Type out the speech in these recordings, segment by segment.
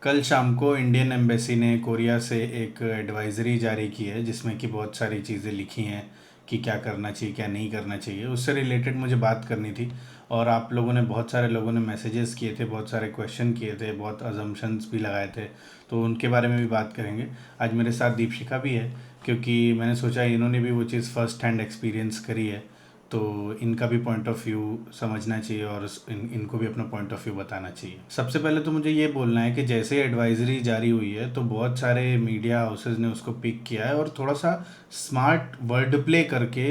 कल शाम को इंडियन एम्बेसी ने कोरिया से एक एडवाइज़री जारी की है जिसमें कि बहुत सारी चीज़ें लिखी हैं कि क्या करना चाहिए क्या नहीं करना चाहिए। उससे रिलेटेड मुझे बात करनी थी। और आप लोगों ने बहुत सारे लोगों ने मैसेजेस किए थे, बहुत सारे क्वेश्चन किए थे, बहुत अजम्पशंस भी लगाए थे, तो उनके बारे में भी बात करेंगे। आज मेरे साथ दीपशिका भी है क्योंकि मैंने सोचा इन्होंने भी वो चीज़ फ़र्स्ट हैंड एक्सपीरियंस करी है, तो इनका भी पॉइंट ऑफ व्यू समझना चाहिए और इनको भी अपना पॉइंट ऑफ व्यू बताना चाहिए। सबसे पहले तो मुझे ये बोलना है कि जैसे एडवाइजरी जारी हुई है तो बहुत सारे मीडिया हाउसेस ने उसको पिक किया है और थोड़ा सा स्मार्ट वर्ड प्ले करके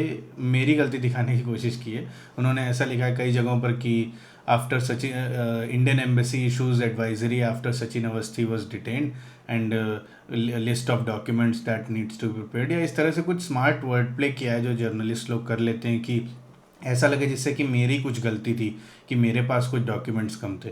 मेरी गलती दिखाने की कोशिश की है। उन्होंने ऐसा लिखा है कई जगहों पर कि after Sachin Indian embassy issues advisory after Sachin Awasthi was detained and list of documents that needs to be prepared, या इस तरह से कुछ स्मार्ट वर्ड प्ले किया है जो जर्नलिस्ट लोग कर लेते हैं कि ऐसा लगे जिससे कि मेरी कुछ गलती थी कि मेरे पास कुछ डॉक्यूमेंट्स कम थे।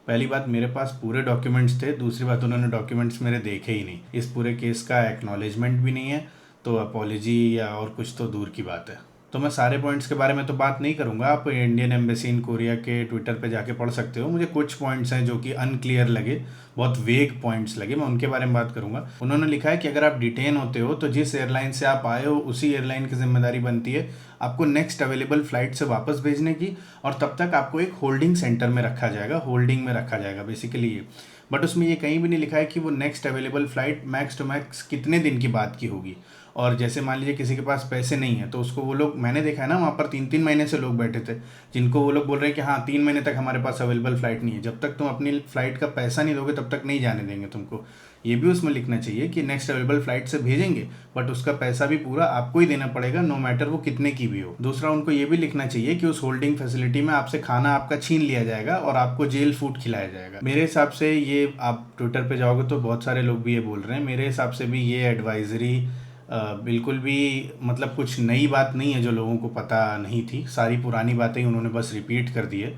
पहली बात, मेरे पास पूरे डॉक्यूमेंट्स थे। दूसरी बात, उन्होंने डॉक्यूमेंट्स मेरे देखे ही नहीं। इस पूरे केस का एक्नॉलेजमेंट भी नहीं है, तो अपॉलोजी या और कुछ तो दूर की बात है। तो मैं सारे पॉइंट्स के बारे में तो बात नहीं करूंगा, आप इंडियन एम्बेसी इन कोरिया के ट्विटर पे जाके पढ़ सकते हो। मुझे कुछ पॉइंट्स हैं जो कि अनक्लियर लगे, बहुत वेग पॉइंट्स लगे, मैं उनके बारे में बात करूंगा। उन्होंने लिखा है कि अगर आप डिटेन होते हो तो जिस एयरलाइन से आप आए हो उसी एयरलाइन की जिम्मेदारी बनती है आपको नेक्स्ट अवेलेबल फ्लाइट से वापस भेजने की, और तब तक आपको एक होल्डिंग सेंटर में रखा जाएगा, होल्डिंग में रखा जाएगा बेसिकली ये। बट उसमें ये कहीं भी नहीं लिखा है कि वो next available flight max to max कितने दिन की बात की होगी। और जैसे मान लीजिए किसी के पास पैसे नहीं है तो उसको वो लोग, मैंने देखा है ना वहाँ पर 3-3 महीने से लोग बैठे थे जिनको वो लोग बोल रहे हैं कि हाँ 3 महीने तक हमारे पास अवेलेबल फ़्लाइट नहीं है, जब तक तुम अपनी फ़्लाइट का पैसा नहीं दोगे तब तक नहीं जाने देंगे तुमको। ये भी उसमें लिखना चाहिए कि नेक्स्ट अवेलेबल फ़्लाइट से भेजेंगे बट उसका पैसा भी पूरा आपको ही देना पड़ेगा, नो मैटर वो कितने की भी हो। दूसरा, उनको ये भी लिखना चाहिए कि उस होल्डिंग फैसिलिटी में आपसे खाना आपका छीन लिया जाएगा और आपको जेल फूड खिलाया जाएगा। मेरे हिसाब से ये, आप ट्विटर पे जाओगे तो बहुत सारे लोग भी ये बोल रहे हैं, मेरे हिसाब से भी ये एडवाइजरी बिल्कुल भी मतलब कुछ नई बात नहीं है जो लोगों को पता नहीं थी, सारी पुरानी बातें ही उन्होंने बस रिपीट कर दी है।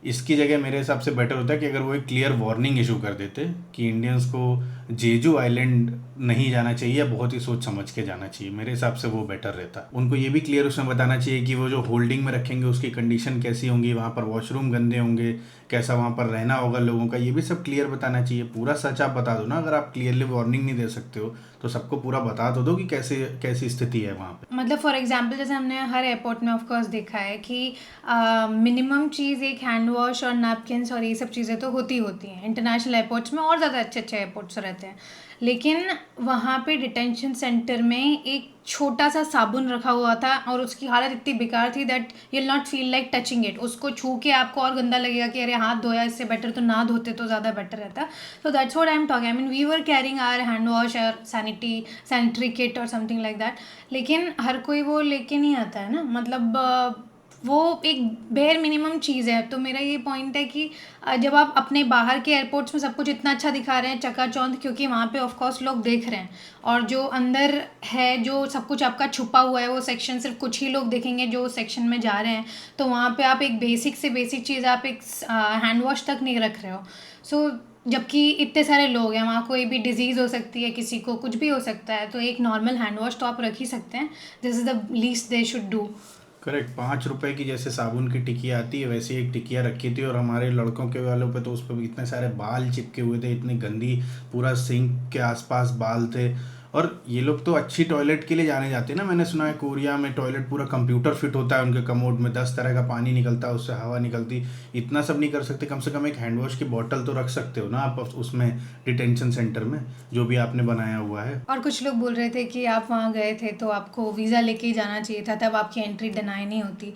इसकी जगह मेरे हिसाब से बेटर होता है कि अगर वो एक क्लियर वार्निंग इशू कर देते कि इंडियंस को जेजू आइलैंड नहीं जाना चाहिए, बहुत ही सोच समझ के जाना चाहिए, मेरे हिसाब से वो बेटर रहता। उनको ये भी क्लियर उसमें बताना चाहिए कि वो जो होल्डिंग में रखेंगे उसकी कंडीशन कैसी होंगी, वहाँ पर वॉशरूम गंदे होंगे, कैसा वहाँ पर रहना होगा लोगों का, ये भी सब क्लियर बताना चाहिए। पूरा सच आप बता दो ना, अगर आप क्लियरली वार्निंग नहीं दे सकते हो तो सबको पूरा बता तो दो कि कैसे कैसी स्थिति है वहाँ पे। मतलब फॉर एग्जांपल जैसे हमने हर एयरपोर्ट में ऑफ कोर्स देखा है कि मिनिमम चीज़ एक हैंड वॉश और नैपकिन्स और ये सब चीज़ें तो होती होती हैं इंटरनेशनल एयरपोर्ट्स में, और ज़्यादा अच्छे अच्छे एयरपोर्ट्स रहते हैं। लेकिन वहाँ पे डिटेंशन सेंटर में एक छोटा सा साबुन रखा हुआ था और उसकी हालत इतनी बेकार थी that you will not feel like touching it. उसको छू के आपको और गंदा लगेगा कि अरे हाथ धोया, इससे बेटर तो ना धोते तो ज़्यादा बेटर रहता। So that's what I am talking. I mean we were carrying our hand wash और सैनिटरी किट और समथिंग लाइक दैट, लेकिन हर कोई वो लेके नहीं आता है ना। मतलब वो एक बेयर मिनिमम चीज़ है। तो मेरा ये पॉइंट है कि जब आप अपने बाहर के एयरपोर्ट्स में सब कुछ इतना अच्छा दिखा रहे हैं चकाचौंध, क्योंकि वहाँ पे ऑफ कोर्स लोग देख रहे हैं, और जो अंदर है जो सब कुछ आपका छुपा हुआ है वो सेक्शन सिर्फ कुछ ही लोग देखेंगे जो सेक्शन में जा रहे हैं, तो वहाँ पे आप एक बेसिक से बेसिक चीज़, आप एक हैंड वॉश तक नहीं रख रहे हो। सो जबकि इतने सारे लोग हैं वहाँ, कोई भी डिजीज़ हो सकती है, किसी को कुछ भी हो सकता है, तो एक नॉर्मल हैंड वॉश तो आप रख ही सकते हैं। This is the least they should do. Correct. 5 रुपए की जैसे साबुन की टिकिया आती है वैसे एक टिकिया रखी थी, और हमारे लड़कों के वालों पे तो उस पर भी इतने सारे बाल चिपके हुए थे, इतनी गंदी, पूरा सिंक के आसपास बाल थे। और ये लोग तो अच्छी टॉयलेट के लिए जाने जाते हैं ना, मैंने सुना है कोरिया में टॉयलेट पूरा कंप्यूटर फिट होता है उनके कमोड में, 10 तरह का पानी निकलता है, उससे हवा निकलती। इतना सब नहीं कर सकते, कम से कम एक हैंड वॉश की बॉटल तो रख सकते हो ना आप उसमें, डिटेंशन सेंटर में जो भी आपने बनाया हुआ है। और कुछ लोग बोल रहे थे कि आप वहाँ गए थे तो आपको वीज़ा लेके ही जाना चाहिए था, तब आपकी एंट्री डिनाई नहीं होती।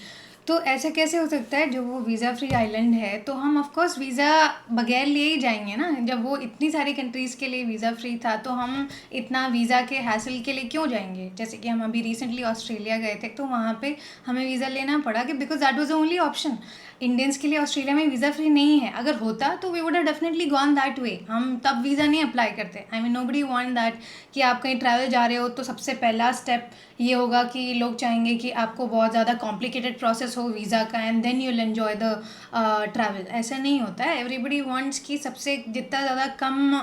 तो ऐसा कैसे हो सकता है? जब वो वीज़ा फ्री आइलैंड है तो हम ऑफ कोर्स वीज़ा बगैर लिए ही जाएंगे ना। जब वो इतनी सारी कंट्रीज़ के लिए वीज़ा फ्री था तो हम इतना वीज़ा के हैसल के लिए क्यों जाएंगे? जैसे कि हम अभी रिसेंटली ऑस्ट्रेलिया गए थे तो वहाँ पे हमें वीज़ा लेना पड़ा कि because that was the only option. Indians के लिए ऑस्ट्रेलिया में वीज़ा फ्री नहीं है। अगर होता तो we would have definitely gone that way. हम तब वीज़ा नहीं अप्लाई करते। I mean nobody want that कि आप कहीं ट्रैवल जा रहे हो तो सबसे पहला स्टेप ये होगा कि लोग चाहेंगे कि आपको बहुत ज़्यादा कॉम्प्लिकेटेड प्रोसेस हो वीज़ा का and then you will enjoy the travel. ऐसा नहीं होता है। एवरीबडी वांट्स कि सबसे जितना ज़्यादा कम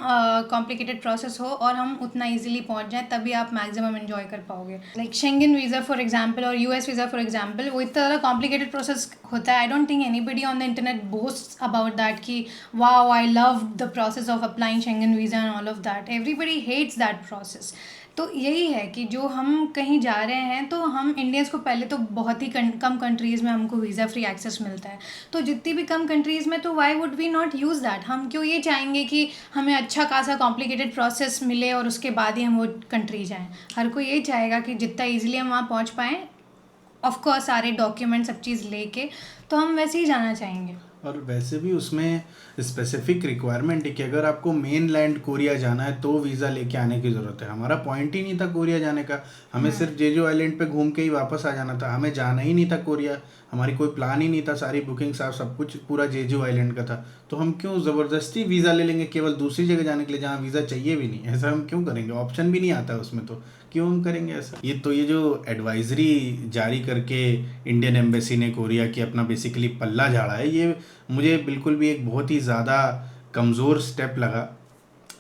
कॉम्प्लिकेटेड प्रोसेस हो और हम उतना ईजिली पहुंच जाएं, तभी आप मैक्सिमम एन्जॉय कर पाओगे। Like Schengen visa for example और यूएस वीज़ा फॉर एग्जाम्पल, वो इतना ज़्यादा कॉम्प्लिकेटेड प्रोसेस होता है। I don't think anybody on the internet boasts about that कि wow I love the process of applying Schengen visa and all of that. Everybody hates that process. तो यही है कि जो हम कहीं जा रहे हैं तो हम इंडियंस को पहले तो बहुत ही कम कंट्रीज़ में हमको वीज़ा फ्री एक्सेस मिलता है। तो जितनी भी कम कंट्रीज़ में, तो why would we not use that? हम क्यों ये चाहेंगे कि हमें अच्छा खासा कॉम्प्लिकेटेड प्रोसेस मिले और उसके बाद ही हम वो कंट्री जाएं? हर कोई यही चाहेगा कि जितना ईजिली हम वहाँ पहुँच पाएँ, ऑफकोर्स सारे डॉक्यूमेंट सब चीज़ लेके, तो हम वैसे ही जाना चाहेंगे। और वैसे भी उसमें स्पेसिफिक रिक्वायरमेंट है कि अगर आपको मेन लैंड कोरिया जाना है तो वीज़ा लेके आने की ज़रूरत है। हमारा पॉइंट ही नहीं था कोरिया जाने का, हमें सिर्फ जेजू आइलैंड पे घूम के ही वापस आ जाना था, हमें जाना ही नहीं था कोरिया, हमारी कोई प्लान ही नहीं था, सारी बुकिंग साफ सब कुछ पूरा जेजू आइलैंड का था। तो हम क्यों ज़बरदस्ती वीज़ा ले लेंगे केवल दूसरी जगह जाने के लिए जहाँ वीज़ा चाहिए भी नहीं? ऐसा हम क्यों करेंगे? ऑप्शन भी नहीं आता उसमें, तो क्यों हम करेंगे ऐसा? ये जो एडवाइजरी जारी करके इंडियन एम्बेसी ने कोरिया की अपना बेसिकली पल्ला झाड़ा है, ये मुझे बिल्कुल भी एक बहुत ही ज़्यादा कमज़ोर स्टेप लगा।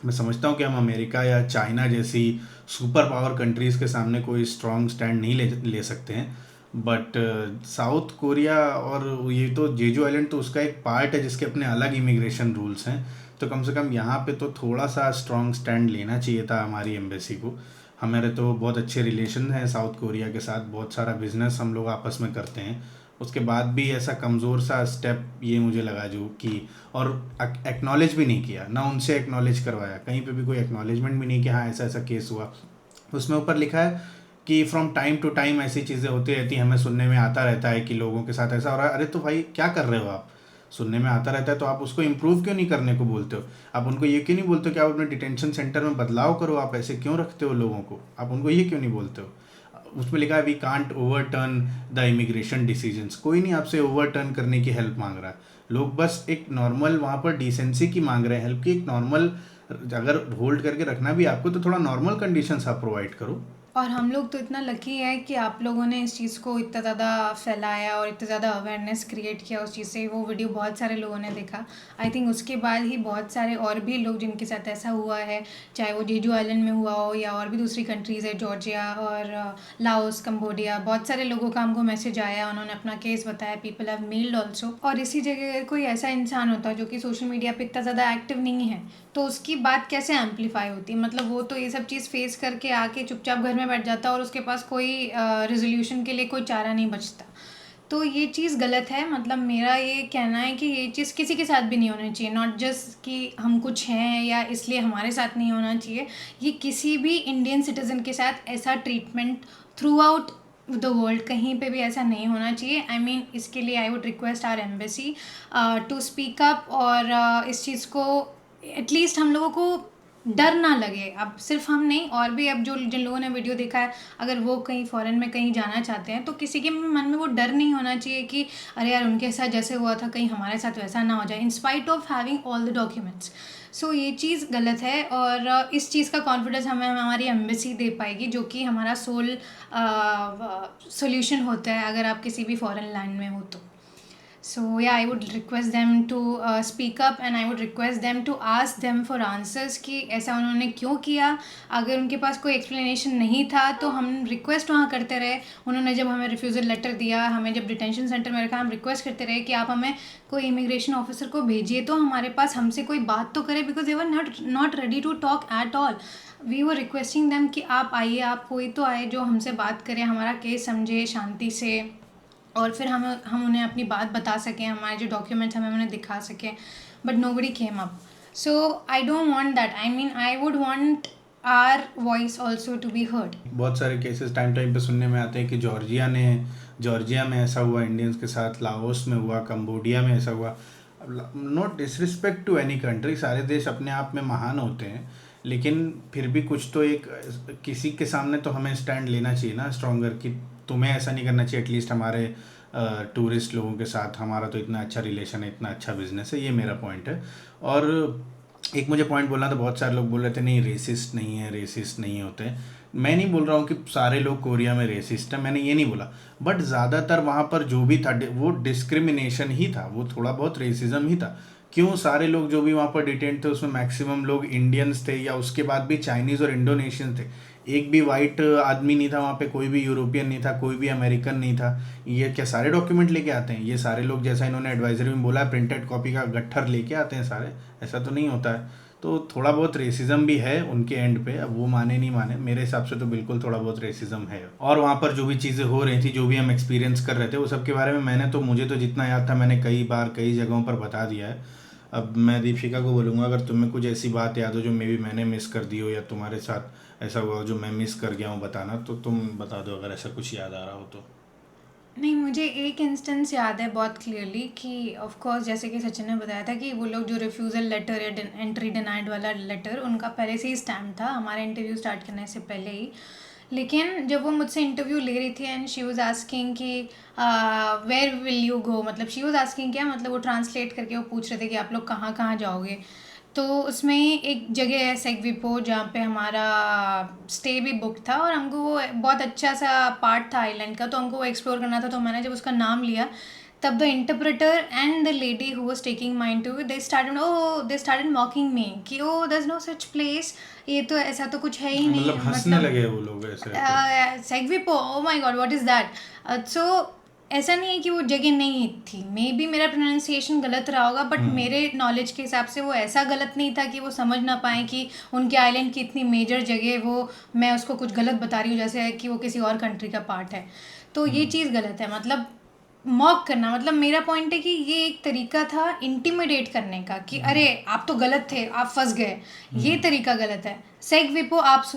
मैं समझता हूँ कि हम अमेरिका या चाइना जैसी सुपर पावर कंट्रीज़ के सामने कोई स्ट्रॉन्ग स्टैंड नहीं ले सकते हैं, बट साउथ कोरिया और ये तो जेजू आइलैंड तो उसका एक पार्ट है जिसके अपने अलग इमिग्रेशन रूल्स हैं। तो कम से कम यहाँ पे तो थोड़ा सा स्ट्रॉन्ग स्टैंड लेना चाहिए था हमारी एम्बेसी को। हमारे तो बहुत अच्छे रिलेशन हैं साउथ कोरिया के साथ, बहुत सारा बिजनेस हम लोग आपस में करते हैं, उसके बाद भी ऐसा कमज़ोर सा स्टेप ये मुझे लगा जो कि, और एक्नॉलेज भी नहीं किया, ना उनसे एक्नॉलेज करवाया, कहीं पे भी कोई एक्नॉलेजमेंट भी नहीं कि हाँ ऐसा ऐसा केस हुआ। उसमें ऊपर लिखा है कि फ्रॉम टाइम टू टाइम ऐसी चीज़ें होती रहती हैं, हमें सुनने में आता रहता है कि लोगों के साथ ऐसा हो रहा है। अरे तो भाई क्या कर रहे हो आप? सुनने में आता रहता है तो आप उसको इम्प्रूव क्यों नहीं करने को बोलते हो? आप उनको ये क्यों नहीं बोलते हो कि आप अपने डिटेंशन सेंटर में बदलाव करो? आप ऐसे क्यों रखते हो लोगों को? आप उनको ये क्यों नहीं बोलते हो? उसमें लिखा है we can't overturn the immigration decisions. कोई नहीं आपसे ओवरटर्न करने की हेल्प मांग रहा है, लोग बस एक नॉर्मल वहाँ पर डिसेंसी की मांग रहे हैं हेल्प की, एक नॉर्मल, अगर होल्ड करके रखना भी आपको तो थोड़ा नॉर्मल कंडीशंस आप प्रोवाइड करो। और हम लोग तो इतना लकी है कि आप लोगों ने इस चीज़ को इतना ज़्यादा फैलाया और इतना ज़्यादा अवेयरनेस क्रिएट किया उस चीज़ से। वो वीडियो बहुत सारे लोगों ने देखा। आई थिंक उसके बाद ही बहुत सारे और भी लोग जिनके साथ ऐसा हुआ है, चाहे वो जेजू आइलैंड में हुआ हो या और भी दूसरी कंट्रीज़ है, जॉर्जिया और लाओस, कंबोडिया, बहुत सारे लोगों का हमको मैसेज आया, उन्होंने अपना केस बताया, पीपल हैव मेल्ड ऑल्सो। और इसी जगह अगर कोई ऐसा इंसान होता जो कि सोशल मीडिया पे इतना ज़्यादा एक्टिव नहीं है, तो उसकी बात कैसे एम्पलीफाई होती? मतलब वो तो ये सब चीज़ फेस करके आके चुपचाप घर में बैठ जाता और उसके पास कोई रेजोल्यूशन के लिए कोई चारा नहीं बचता। तो ये चीज़ गलत है। मतलब मेरा ये कहना है कि ये चीज़ किसी के साथ भी नहीं होना चाहिए, नॉट जस्ट कि हम कुछ हैं या इसलिए हमारे साथ नहीं होना चाहिए। ये किसी भी इंडियन सिटीज़न के साथ ऐसा treatment through out the world कहीं पे भी ऐसा नहीं होना चाहिए। आई मीन इसके लिए I would request our embassy to speak up और इस चीज़ को एटलीस्ट हम लोगों को डर ना लगे। अब सिर्फ हम नहीं, और भी अब जो जिन लोगों ने वीडियो देखा है, अगर वो कहीं फॉरेन में कहीं जाना चाहते हैं तो किसी के मन में वो डर नहीं होना चाहिए कि अरे यार उनके साथ जैसे हुआ था कहीं हमारे साथ वैसा ना हो जाए, in spite of having all the documents. So ये चीज़ गलत है और इस चीज़ का कॉन्फिडेंस हमें हमारी एम्बेसी दे पाएगी, जो कि हमारा सोल सोल्यूशन होता है अगर आप किसी भी फॉरेन लैंड में हो तो। So yeah, I would request them to speak up and I would request them to ask them for answers कि ऐसा उन्होंने क्यों किया। अगर उनके पास कोई explanation नहीं था तो हम request वहाँ करते रहे। उन्होंने जब हमें refusal letter दिया, हमें जब detention center में रखा, हम request करते रहे कि आप हमें कोई immigration officer को भेजिए तो हमारे पास हमसे कोई बात तो करे, because they were not ready to talk at all. We were requesting them कि आप आइए, आप कोई तो आए जो हमसे बात करे, हमारा केस समझे शांति से, और फिर हम उन्हें अपनी बात बता सकें, हमारे जो डॉक्यूमेंट्स हमें उन्हें दिखा सकें। But nobody came up. So I don't want that. I mean I would want our voice also to be heard. बहुत सारे केसेस टाइम टाइम पे सुनने में आते हैं कि जॉर्जिया में ऐसा हुआ इंडियंस के साथ, लाओस में हुआ, कंबोडिया में ऐसा हुआ। Not disrespect to any country, सारे देश अपने आप में महान होते हैं, लेकिन फिर भी कुछ तो एक किसी के सामने तो हमें स्टैंड लेना चाहिए ना स्ट्रॉन्गर, कि तुम्हें ऐसा नहीं करना चाहिए। एटलीस्ट हमारे टूरिस्ट लोगों के साथ हमारा तो इतना अच्छा रिलेशन है, इतना अच्छा बिजनेस है, ये मेरा पॉइंट है। और एक मुझे पॉइंट बोलना था, बहुत सारे लोग बोल रहे थे नहीं रेसिस्ट नहीं है, रेसिस्ट नहीं होते। मैं नहीं बोल रहा हूँ कि सारे लोग कोरिया में रेसिस्ट है, मैंने ये नहीं बोला। बट ज़्यादातर वहाँ पर जो भी था वो डिस्क्रिमिनेशन ही था, वो थोड़ा बहुत रेसिज्म ही था। क्यों सारे लोग जो भी वहाँ पर डिटेंट थे उसमें मैक्सिमम लोग इंडियंस थे, या उसके बाद भी चाइनीज़ और इंडोनेशियन थे। एक भी वाइट आदमी नहीं था वहाँ पे, कोई भी यूरोपियन नहीं था, कोई भी अमेरिकन नहीं था। ये क्या सारे डॉक्यूमेंट लेके आते हैं? ये सारे लोग जैसा इन्होंने एडवाइजरी में बोला प्रिंटेड कॉपी का गट्ठर लेके आते हैं सारे? ऐसा तो नहीं होता है। तो थोड़ा बहुत रेसिज्म भी है उनके एंड पे, अब वो माने नहीं माने, मेरे हिसाब से तो बिल्कुल थोड़ा बहुत रेसिज्म है। और वहाँ पर जो भी चीज़ें हो रही थी, जो भी हम एक्सपीरियंस कर रहे थे, वो सब के बारे में मुझे तो जितना याद था मैंने कई बार कई जगहों पर बता दिया है। अब मैं दीपिका को बोलूँगा अगर तुम्हें कुछ ऐसी बात याद हो जो मे बी मैंने मिस कर दी हो, या तुम्हारे साथ ऐसा हुआ हो जो मैं मिस कर गया हूँ बताना, तो तुम बता दो अगर ऐसा कुछ याद आ रहा हो तो। नहीं, मुझे एक इंस्टेंस याद है बहुत क्लियरली कि ऑफ कोर्स जैसे कि सचिन ने बताया था कि वो लोग जो रिफ्यूज़ल लेटर या एंट्री डिनाइड वाला लेटर, उनका पहले से ही स्टैम्प था हमारे इंटरव्यू स्टार्ट करने से पहले ही। लेकिन जब वो मुझसे इंटरव्यू ले रही थी एंड शी वाज आस्किंग कि वेयर विल यू गो, मतलब शी वाज आस्किंग क्या, मतलब वो ट्रांसलेट करके वो पूछ रहे थे कि आप लोग कहाँ कहाँ जाओगे। तो उसमें एक जगह है सेगविपो जहाँ पे हमारा स्टे भी बुक था, और हमको वो बहुत अच्छा सा पार्ट था आइलैंड का, तो हमको वो एक्सप्लोर करना था। तो मैंने जब उसका नाम लिया, तब the interpreter and the lady who was taking mind too, they started mocking me कि oh there is no such place, ये तो ऐसा तो कुछ है ही नहीं, मतलब हंसने मतलब लगे वो लोग ऐसे तो। सेगविपो, oh my God what is that. So ऐसा नहीं है कि वो जगह नहीं थी, मे बी मेरा प्रोनाउंसिएशन गलत रहा होगा, बट मेरे नॉलेज के हिसाब से वो ऐसा गलत नहीं था कि वो समझ ना पाए कि उनके आइलैंड की इतनी मेजर जगह वो, मैं उसको कुछ गलत बता रही हूँ जैसे कि वो किसी और कंट्री का पार्ट है। तो ये चीज़ गलत है, मतलब मॉक करना, मतलब मेरा पॉइंट है कि ये एक तरीका था इंटिमिडेट करने का कि अरे आप तो गलत थे, आप फंस गए, ये तरीका गलत है। सेग विपो आप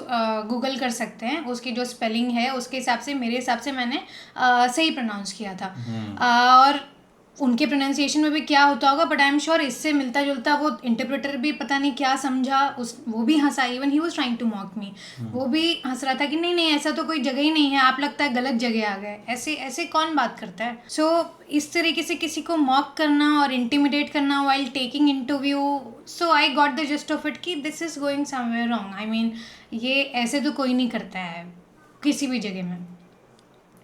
गूगल कर सकते हैं, उसकी जो स्पेलिंग है उसके हिसाब से, मेरे हिसाब से मैंने सही प्रोनाउंस किया था। और उनके प्रोनाउंसिएशन में भी क्या होता होगा, बट आई एम श्योर इससे मिलता जुलता वो इंटरप्रेटर भी पता नहीं क्या समझा, उस वो भी हंसा, even he was trying to mock me, वो भी हंस रहा था कि नहीं नहीं ऐसा तो कोई जगह ही नहीं है, आप लगता है गलत जगह आ गए, ऐसे ऐसे कौन बात करता है। सो इस तरीके से किसी को मॉक करना और इंटिमिडेट करना while taking interview, so I got the gist of it कि this is going somewhere wrong. I mean ये ऐसे तो कोई नहीं करता है किसी भी जगह में।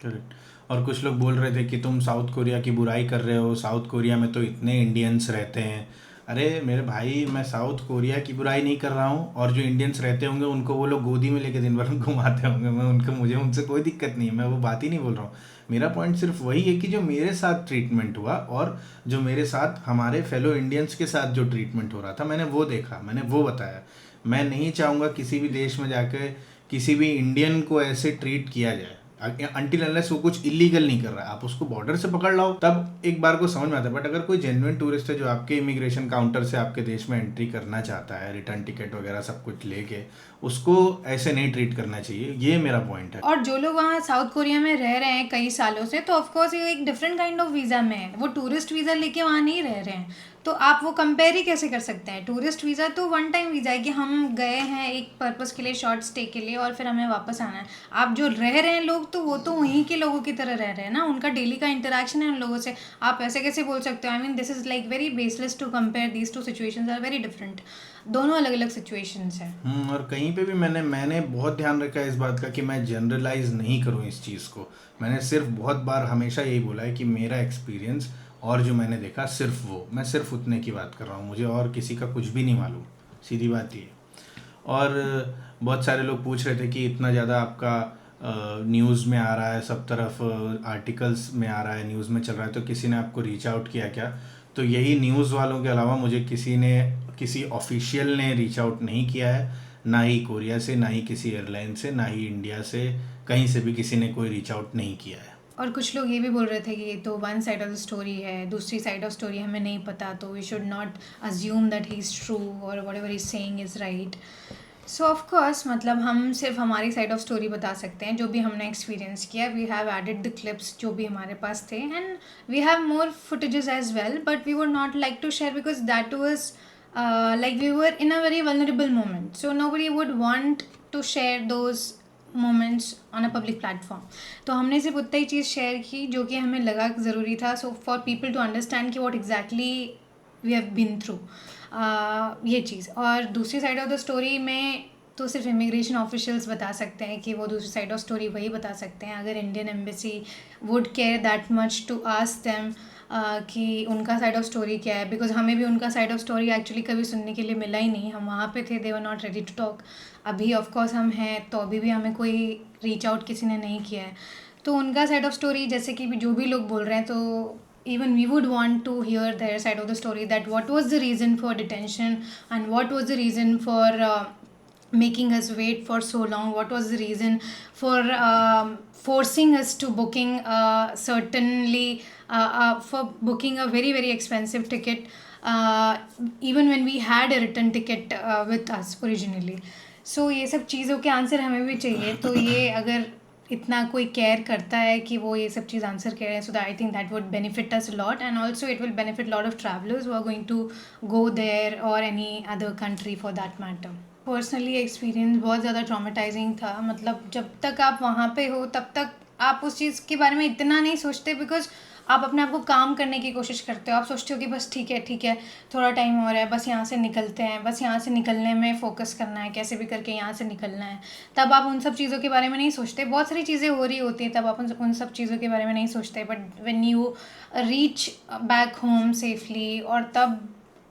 करेक्ट। और कुछ लोग बोल रहे थे कि तुम साउथ कोरिया की बुराई कर रहे हो, साउथ कोरिया में तो इतने इंडियंस रहते हैं। अरे मेरे भाई, मैं साउथ कोरिया की बुराई नहीं कर रहा हूँ, और जो इंडियंस रहते होंगे उनको वो लोग गोदी में लेके दिन भर घुमाते होंगे, मैं उनको मुझे उनसे कोई दिक्कत नहीं है, मैं वो बात ही नहीं बोल रहा हूँ। मेरा पॉइंट सिर्फ वही है कि जो मेरे साथ ट्रीटमेंट हुआ, और जो मेरे साथ हमारे फेलो इंडियंस के साथ जो ट्रीटमेंट हो रहा था, मैंने वो देखा, मैंने वो बताया। मैं नहीं चाहूँगा किसी भी देश में जाकर किसी भी इंडियन को ऐसे ट्रीट किया जाए, अनटिल अनलेस वो कुछ इलीगल नहीं कर रहा है। आप उसको बॉर्डर से पकड़ लाओ तब एक बार को समझ में आता है, बट अगर कोई जेन्युइन टूरिस्ट है जो आपके इमिग्रेशन काउंटर से आपके देश में एंट्री करना चाहता है, रिटर्न टिकट वगैरह सब कुछ लेके, उसको ऐसे नहीं ट्रीट करना चाहिए, ये मेरा पॉइंट है। और जो लोग वहाँ साउथ कोरिया में रह रहे हैं कई सालों से, तो ऑफ कोर्स ये एक डिफरेंट काइंड ऑफ वीज़ा में है, वो टूरिस्ट वीज़ा लेके वहाँ नहीं रह रहे हैं। तो आप वो कंपेयर ही कैसे कर सकते हैं। टूरिस्ट वीज़ा तो वन टाइम वीज़ा है कि हम गए हैं एक पर्पस के लिए, शॉर्ट स्टे के लिए, और फिर हमें वापस आना है। आप जो रह रहे हैं लोग, तो वो तो वहीं के लोगों की तरह रह रहे हैं ना, उनका डेली का इंटरेक्शन है उन लोगों से। आप ऐसे कैसे बोल सकते हो। I mean this is like very baseless to compare, these two situations are very different, दोनों अलग अलग सिचुएशंस हैं। और कहीं पे भी मैंने बहुत ध्यान रखा है इस बात का कि मैं जनरलाइज नहीं करूँ इस चीज़ को। मैंने सिर्फ बहुत बार हमेशा यही बोला है कि मेरा एक्सपीरियंस और जो मैंने देखा सिर्फ वो, मैं सिर्फ उतने की बात कर रहा हूँ, मुझे और किसी का कुछ भी नहीं मालूम, सीधी बात ये। और बहुत सारे लोग पूछ रहे थे कि इतना ज़्यादा आपका न्यूज़ में आ रहा है, सब तरफ आर्टिकल्स में आ रहा है, न्यूज़ में चल रहा है, तो किसी ने आपको रीच आउट किया क्या? तो यही न्यूज़ वालों के अलावा मुझे किसी ऑफिशियल ने रीच आउट नहीं किया है, ना ही कोरिया से, ना ही किसी एयरलाइन से, ना ही इंडिया से, कहीं से भी किसी ने कोई रीच आउट नहीं किया है। और कुछ लोग ये भी बोल रहे थे कि ये तो one side of the story है, दूसरी साइड ऑफ स्टोरी हमें नहीं पता, तो we should not assume that he is true और whatever is saying is right. So of course मतलब हम सिर्फ हमारी साइड ऑफ स्टोरी बता सकते हैं, जो भी हमने एक्सपीरियंस किया। We have added the clips जो भी हमारे पास थे, and we have more footages as well, but we would not like to share because that was like we were in a very vulnerable moment, so nobody would want to share those moments on a public platform. तो हमने सिर्फ उतना ही चीज़ share की जो कि हमें लगा ज़रूरी था, so for people to understand कि what exactly we have been through. ये चीज़। और दूसरी साइड ऑफ द स्टोरी में तो सिर्फ इमिग्रेशन ऑफिशियल्स बता सकते हैं कि वो दूसरी साइड ऑफ स्टोरी वही बता सकते हैं। अगर Indian embassy would care that much to ask them कि उनका साइड ऑफ स्टोरी क्या है, बिकॉज हमें भी उनका साइड ऑफ स्टोरी एक्चुअली कभी सुनने के लिए मिला ही नहीं। हम वहाँ पे थे, they were not ready to talk. अभी ऑफ कोर्स हम हैं, तो अभी भी हमें कोई रीच आउट किसी ने नहीं किया है। तो उनका साइड ऑफ स्टोरी जैसे कि जो भी लोग बोल रहे हैं, तो even we would want to hear their side of the story, that what was the reason for detention and what was the reason for making us wait for so long, what was the reason for forcing us to booking for booking a very very expensive ticket, even when we had a return ticket with us originally. So ये सब चीज़ों के answer हमें भी चाहिए। तो ये अगर इतना कोई केयर करता है कि वो ये सब चीज़ आंसर करें, so that I think that would benefit us lot, and also it will benefit lot of travellers who are going to go there और any other country for that matter. Personally experience बहुत ज़्यादा traumatising था। मतलब जब तक आप वहाँ पे हो तब तक आप उस चीज़ के बारे में इतना नहीं सोचते, बिकॉज आप अपने आप को काम करने की कोशिश करते हो। आप सोचते हो कि बस ठीक है, थोड़ा टाइम और है, बस यहाँ से निकलते हैं, बस यहाँ से निकलने में फोकस करना है, कैसे भी करके यहाँ से निकलना है। तब आप उन सब चीज़ों के बारे में नहीं सोचते। बहुत सारी चीज़ें हो रही होती हैं, तब आप उन सब चीज़ों के बारे में नहीं सोचते। But when you reach back home safely, और तब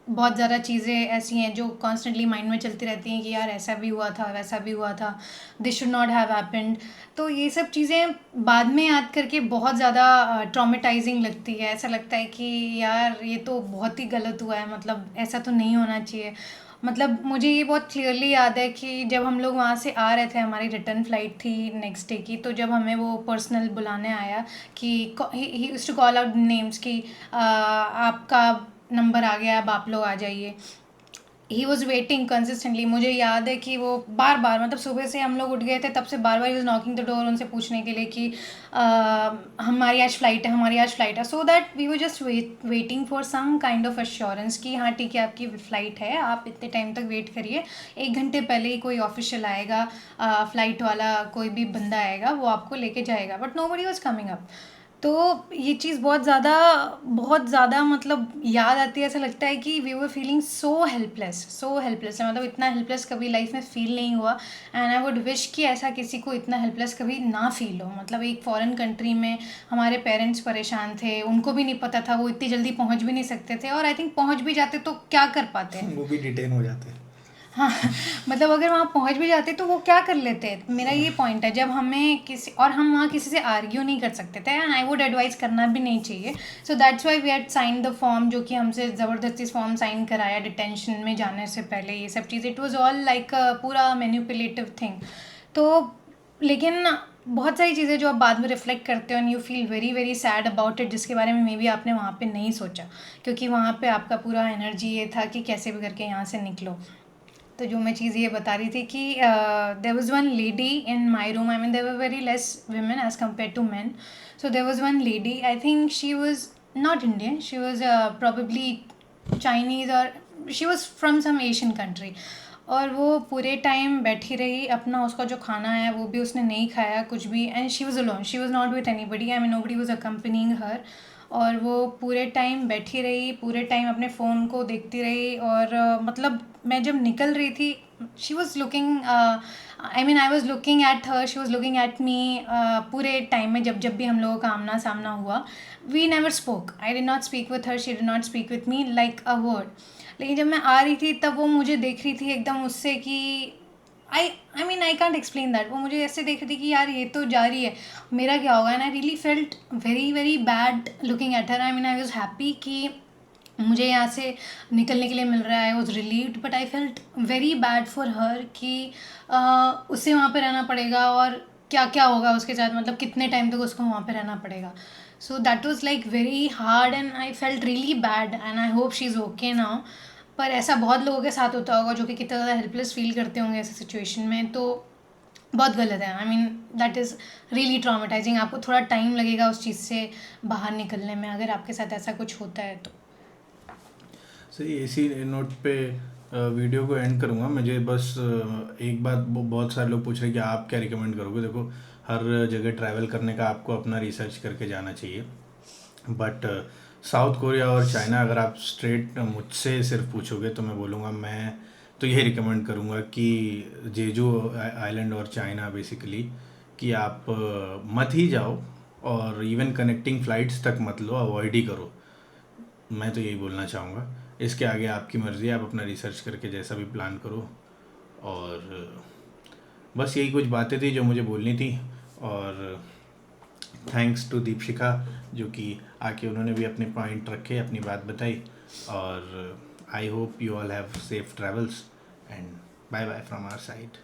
बहुत ज़्यादा चीज़ें ऐसी हैं जो कॉन्स्टेंटली माइंड में चलती रहती हैं कि यार ऐसा भी हुआ था, वैसा भी हुआ था, this should not have happened. तो ये सब चीज़ें बाद में याद करके बहुत ज़्यादा ट्रॉमेटाइजिंग लगती है। ऐसा लगता है कि यार ये तो बहुत ही गलत हुआ है, मतलब ऐसा तो नहीं होना चाहिए। मतलब मुझे ये बहुत क्लियरली याद है कि जब हम लोग वहाँ से आ रहे थे, हमारी रिटर्न फ़्लाइट थी नेक्स्ट डे की, तो जब हमें वो पर्सनल बुलाने आया कि he used to call out names कि आपका नंबर आ गया, अब आप लोग आ जाइए। He was waiting consistently. मुझे याद है कि वो बार बार, मतलब सुबह से हम लोग उठ गए थे तब से बार बार he was knocking the door, उनसे पूछने के लिए कि हमारी आज फ़्लाइट है, हमारी आज फ़्लाइट है। So that we were just waiting for some kind of assurance कि हाँ ठीक है, आपकी फ़्लाइट है, आप इतने टाइम तक वेट करिए, 1 घंटे पहले ही कोई ऑफिशियल आएगा, फ़्लाइट वाला कोई भी बंदा आएगा, वो आपको लेके जाएगा। But nobody was coming up. तो ये चीज़ बहुत ज़्यादा मतलब याद आती है। ऐसा लगता है कि we were feeling so helpless है। मतलब इतना हेल्पलेस कभी लाइफ में फ़ील नहीं हुआ, एंड आई वुड विश कि ऐसा किसी को इतना हेल्पलेस कभी ना फ़ील हो। मतलब एक फ़ॉरेन कंट्री में हमारे पेरेंट्स परेशान थे, उनको भी नहीं पता था, वो इतनी जल्दी पहुंच भी नहीं सकते थे, और आई थिंक पहुंच भी जाते तो क्या कर पाते। वो भी डिटेन हो जाते हैं। हाँ मतलब अगर वहाँ पहुँच भी जाते तो वो क्या कर लेते। मेरा ये पॉइंट है, जब हमें किसी, और हम वहाँ किसी से आर्ग्यू नहीं कर सकते थे, एंड आई वुड एडवाइस करना भी नहीं चाहिए। So that's why we had sign the form, जो कि हमसे ज़बरदस्ती फॉर्म साइन कराया डिटेंशन में जाने से पहले। ये सब चीज़, इट वॉज़ ऑल लाइक पूरा मैनिपुलेटिव थिंग। तो लेकिन बहुत सारी चीज़ें जो आप बाद में रिफ्लेक्ट करते हो, and you feel very very sad about it, जिसके बारे में मे बी आपने वहाँ पे नहीं सोचा, क्योंकि वहाँ पे आपका पूरा एनर्जी ये था कि कैसे भी करके यहाँ से निकलो। तो जो मैं चीज़ ये बता रही थी कि there was one lady in my room. I mean there were very less women as compare to man. So there was one lady, I think she was not Indian, she was probably Chinese, और she was from some Asian country. और वो पूरे time बैठी रही, अपना उसका जो खाना है वो भी उसने नहीं खाया कुछ भी, and she was alone, she was not with anybody, I mean nobody was accompanying her. और वो पूरे टाइम बैठी रही, पूरे टाइम अपने फ़ोन को देखती रही। और मतलब मैं जब निकल रही थी, she was looking, I mean I was looking at her, she was looking at me. पूरे टाइम में जब भी हम लोगों का आमना सामना हुआ, we never spoke, I did not speak with her, she did not speak with me like a word. लेकिन जब मैं आ रही थी तब वो मुझे देख रही थी एकदम उससे कि आई mean I can't explain that. वो मुझे ऐसे देख रही थी कि यार ये तो जा रही है, मेरा क्या होगा। And I really felt very very bad looking at her. I mean I was happy कि मुझे यहाँ से निकलने के लिए मिल रहा है, I was relieved, but I felt very bad for her कि उसे वहाँ पे रहना पड़ेगा, और क्या क्या होगा उसके साथ, मतलब कितने टाइम तक उसको वहाँ पे रहना पड़ेगा। So that was like very hard, and I felt really bad, and I hope she is okay now. पर ऐसा बहुत लोगों के साथ होता होगा जो कि कितना ज़्यादा हेल्पलेस फील करते होंगे ऐसे सिचुएशन में। तो बहुत गलत है। I mean that is really traumatising. आपको थोड़ा टाइम लगेगा उस चीज़ से बाहर निकलने में, अगर आपके साथ ऐसा कुछ होता है तो। सही, इसी नोट पे वीडियो को एंड करूँगा। मुझे बस एक बात, बहुत सारे लोग पूछ रहे हैं कि आप क्या रिकमेंड करोगे। देखो, हर जगह ट्रैवल करने का आपको अपना रिसर्च करके जाना चाहिए, बट साउथ कोरिया और चाइना, अगर आप स्ट्रेट मुझसे सिर्फ पूछोगे तो मैं बोलूँगा, मैं तो ये रिकमेंड करूँगा कि जेजू आइलैंड और चाइना बेसिकली, कि आप मत ही जाओ, और इवन कनेक्टिंग फ़्लाइट्स तक मत लो, अवॉइड ही करो। मैं तो यही बोलना चाहूँगा। इसके आगे आपकी मर्ज़ी है, आप अपना रिसर्च करके जैसा भी प्लान करो। और बस यही कुछ बातें थी जो मुझे बोलनी थी। और थैंक्स टू दीपशिखा, जो कि आके उन्होंने भी अपने पॉइंट रखे, अपनी बात बताई। और I hope you all have safe travels, and bye bye from our side.